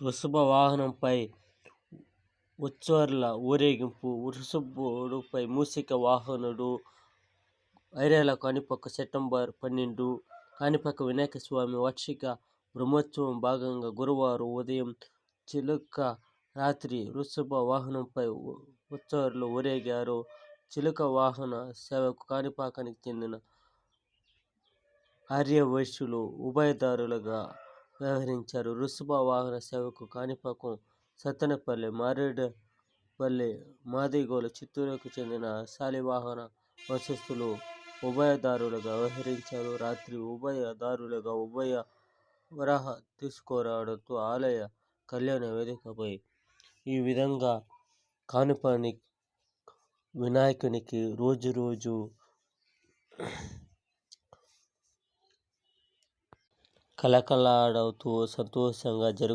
వృషభ వాహనంపై ఉత్సవాల ఊరేగింపు. వృషభుడిపై మూషిక వాహనుడు. ఐరేళ్ల కాణిపాక సెప్టెంబర్ 12. కాణిపాక వినాయకస్వామి వార్షిక బ్రహ్మోత్సవం భాగంగా గురువారం ఉదయం చిలుక, రాత్రి వృషభ వాహనంపై ఉత్సవాలు ఊరేగారు. చిలుక వాహన సేవకు కాణిపాకానికి చెందిన ఆర్యవైశ్యులు ఉభయదారులుగా వ్యవహరించారు. వృషభ వాహన సేవకు కాణిపాకం, సత్తెనపల్లి, మారేడుపల్లి, మాదిగోలు, చిత్తూరుకు చెందిన శాలివాహన వంశస్థులు ఉభయదారులుగా వ్యవహరించారు. రాత్రి ఉభయదారులుగా ఉభయ వరాహ తీసుకురావడంతో ఆలయ కళ్యాణ వేదికపై ఈ విధంగా కాణిపాక వినాయకునికి రోజు కళకళలాడుతూ సంతోషంగా